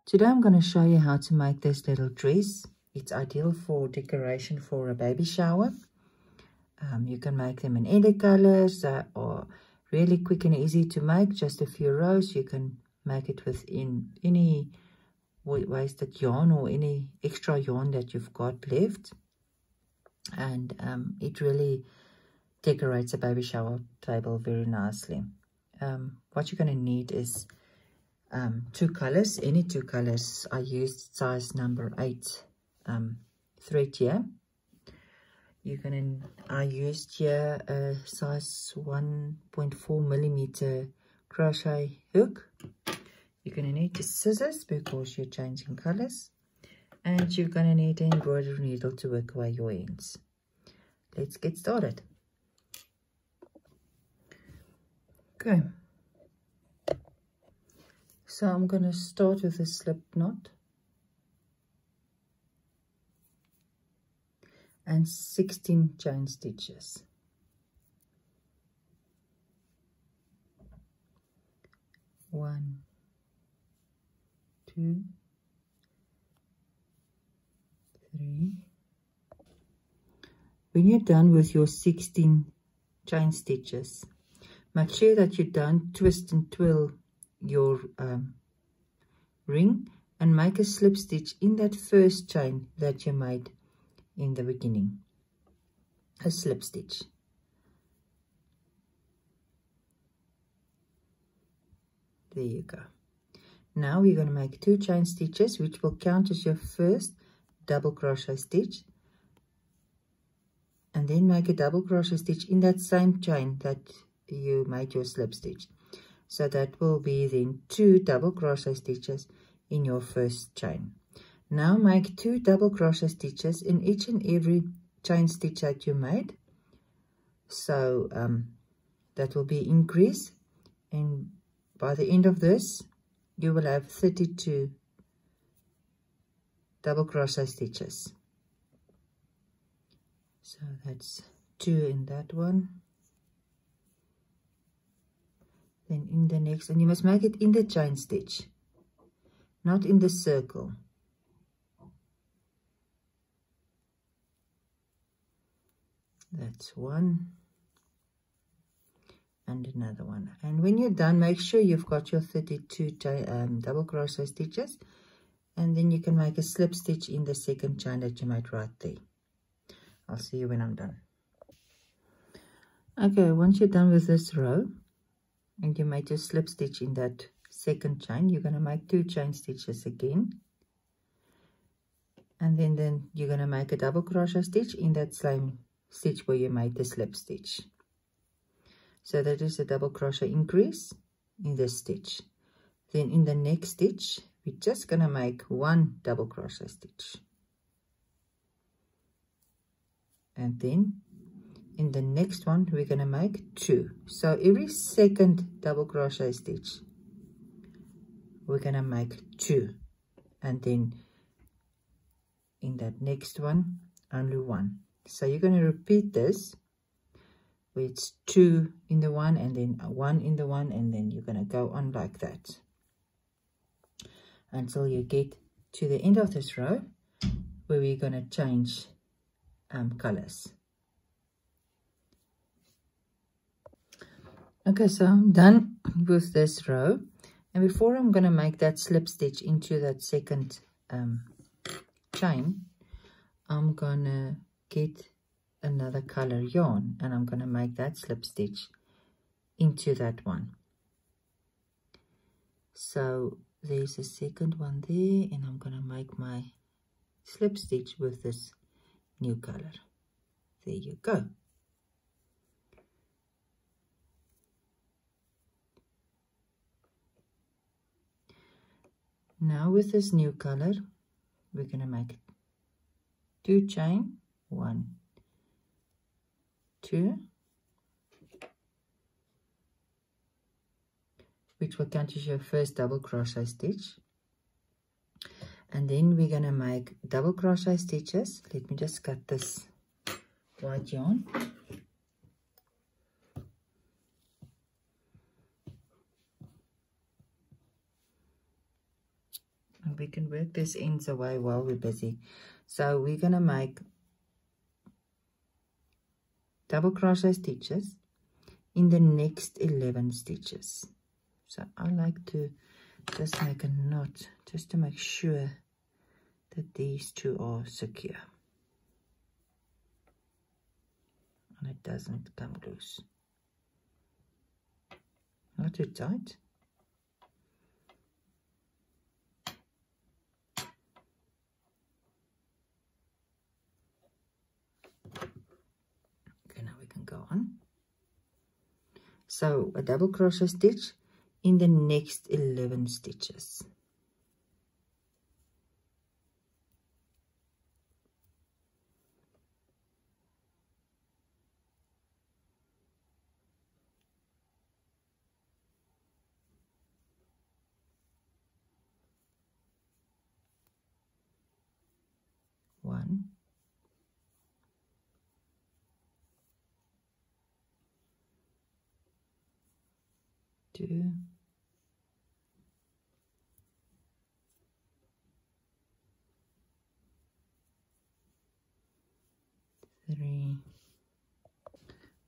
Today I'm going to show you how to make this little dress. It's ideal for decoration for a baby shower. You can make them in any colors or really quick and easy to make. Just a few rows. You can make it within any wasted yarn or any extra yarn that you've got left. And it really decorates a baby shower table very nicely. What you're going to need is two colors, any two colors. I used size number 8 thread here. I used here a size 1.4 millimeter crochet hook. You're going to need the scissors because you're changing colors, and you're going to need an embroidery needle to work away your ends. Let's get started. Okay. So I'm going to start with a slip knot and 16 chain stitches. 1, 2, 3. When you're done with your 16 chain stitches, make sure that you don't twist and twirl your ring, and make a slip stitch in that first chain that you made in the beginning. A slip stitch. There you go. Now we're going to make 2 chain stitches, which will count as your first double crochet stitch, and then make a double crochet stitch in that same chain that you made your slip stitch. So that will be then 2 double crochet stitches in your first chain. Now make 2 double crochet stitches in each and every chain stitch that you made. So that will be increase, and by the end of this you will have 32 double crochet stitches. So that's 2 in that one. Then in the next, and you must make it in the chain stitch, not in the circle. That's 1 and another one. And when you're done, make sure you've got your 32 double crochet stitches, and then you can make a slip stitch in the second chain that you made right there. I'll see you when I'm done. Okay, once you're done with this row and you made your slip stitch in that second chain, you're going to make 2 chain stitches again, and then you're going to make a double crochet stitch in that same stitch where you made the slip stitch. So that is a double crochet increase in this stitch. Then in the next stitch we're just going to make 1 double crochet stitch, and then in the next one we're going to make 2. So every second double crochet stitch we're going to make 2, and then in that next one only 1. So you're going to repeat this where it's 2 in the one and then 1 in the one, and then you're going to go on like that until you get to the end of this row where we're going to change colors. Okay, so I'm done with this row, and before I'm going to make that slip stitch into that second chain, I'm going to get another color yarn, and I'm going to make that slip stitch into that one. So there's a second one there, and I'm going to make my slip stitch with this new color. There you go. Now with this new color we're going to make 2 chain, 1, 2, which will count as your first double crochet stitch, and then we're going to make double crochet stitches. Let me just cut this white yarn. And we can work this ends away while we're busy. So we're going to make double crochet stitches in the next 11 stitches. So I like to just make a knot just to make sure that these two are secure and it doesn't come loose. Not too tight. Okay, now we can go on. So a double crochet stitch in the next 11 stitches. One, two, three.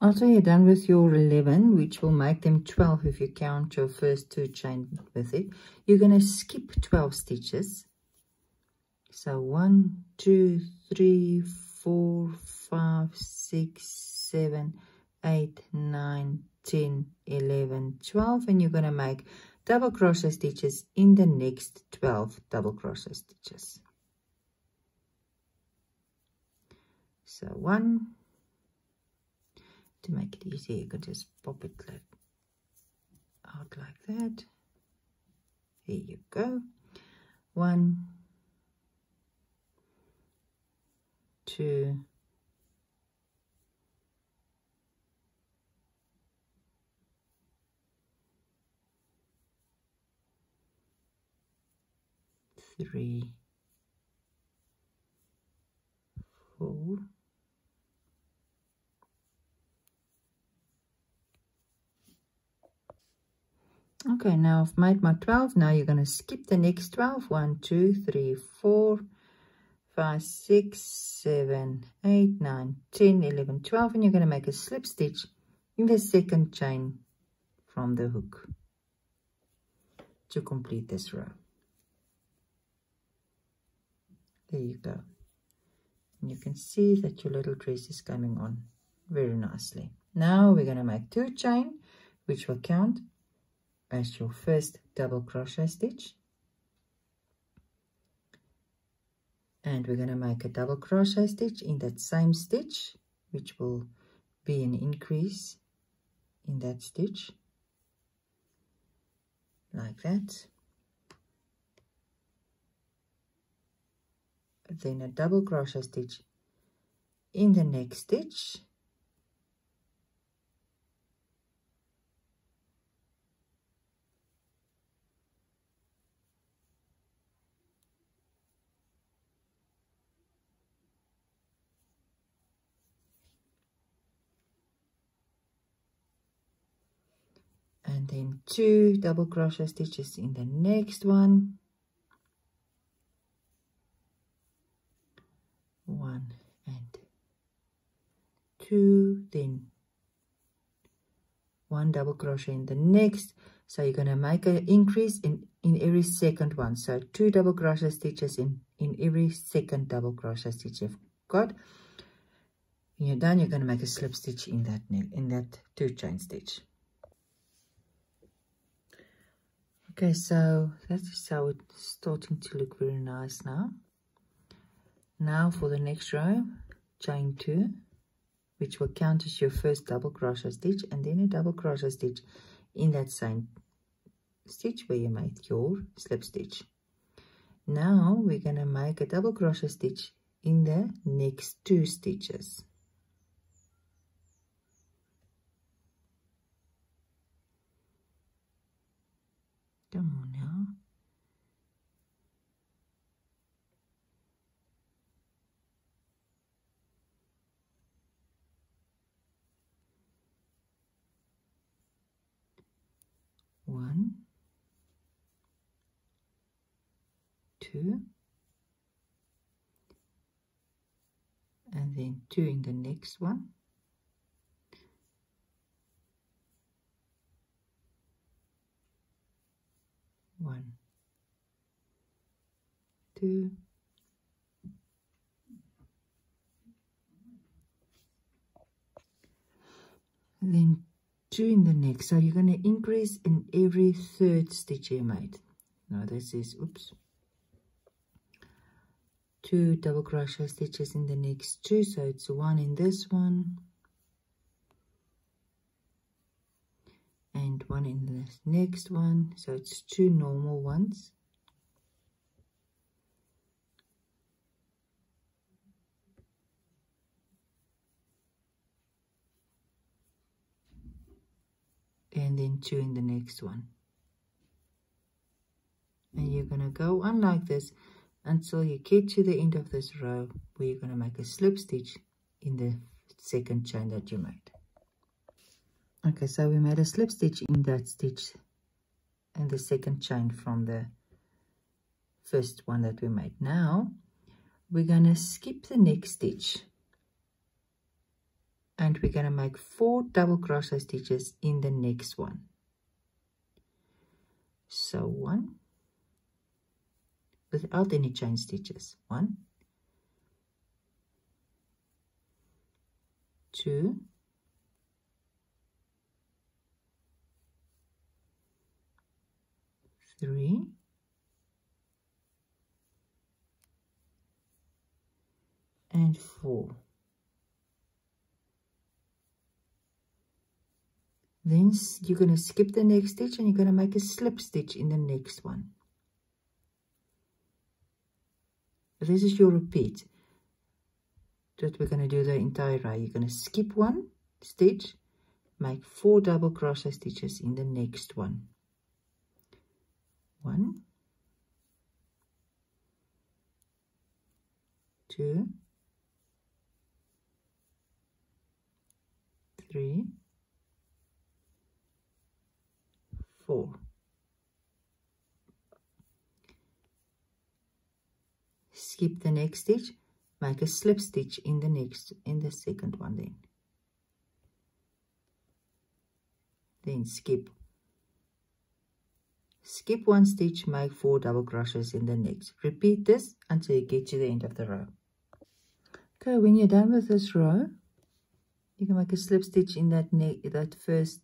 After you're done with your 11, which will make them 12 if you count your first 2 chain with it, you're going to skip 12 stitches. So 1, 2, 3, 4, 5, 6, 7, 8, 9, 10, 11, 12, and you're going to make double crochet stitches in the next 12 double crochet stitches. So 1, to make it easier, you can just pop it out like that. Here you go. 1, 2, 3, 4, 5. Okay, now I've made my 12. Now you're going to skip the next 12. 1, 2, 3, 4, 5, 6, 7, 8, 9, 10, 11, 12, and you're going to make a slip stitch in the second chain from the hook to complete this row. There you go. And you can see that your little dress is coming on very nicely. Now we're going to make 2 chain, which will count as your first double crochet stitch. And we're going to make a double crochet stitch in that same stitch, which will be an increase in that stitch, like that. Then a double crochet stitch in the next stitch, and then 2 double crochet stitches in the next one. 1 and 2, then 1 double crochet in the next. So you're going to make an increase in every second one. So 2 double crochet stitches in every second double crochet stitch you've got. When you're done, you're going to make a slip stitch in that 2 chain stitch. Okay, so that's how it's starting to look very nice now. Now for the next row, chain 2, which will count as your first double crochet stitch, and then a double crochet stitch in that same stitch where you made your slip stitch. Now we're going to make a double crochet stitch in the next 2 stitches. Come on now. One, 2, and then 2 in the next one, one, 2, and then 2 in the next. So you're going to increase in every third stitch you made. Now this is, oops, 2 double crochet stitches in the next 2, so it's 1 in this one and 1 in the next one, so it's 2 normal ones. And then 2 in the next one. And you're going to go on like this until you get to the end of this row, where you're going to make a slip stitch in the second chain that you made. Okay, so we made a slip stitch in that stitch and the second chain from the first one that we made. Now we're going to skip the next stitch and we're going to make 4 double crochet stitches in the next one. So 1, without any chain stitches, 1, 2, 3, and 4. Then you're going to skip the next stitch and you're going to make a slip stitch in the next one. This is your repeat that we're going to do the entire row. You're going to skip 1 stitch, make 4 double crochet stitches in the next one. 1, 2, 3, 4. Skip the next stitch, make a slip stitch in the second one, then skip 1 stitch, make 4 double crochets in the next. Repeat this until you get to the end of the row. Okay, when you're done with this row, you can make a slip stitch in that first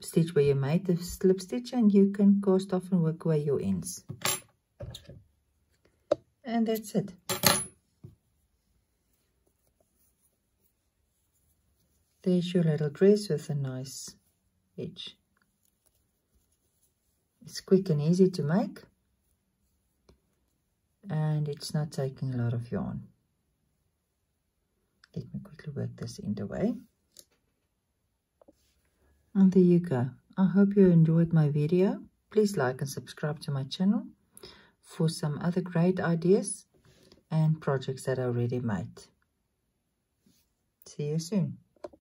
stitch where you made the slip stitch, and you can cast off and work away your ends. And that's it. There's your little dress with a nice edge. It's quick and easy to make, and it's not taking a lot of yarn. Let me quickly work this end away. And there you go. I hope you enjoyed my video. Please like and subscribe to my channel for some other great ideas and projects that I already made. See you soon.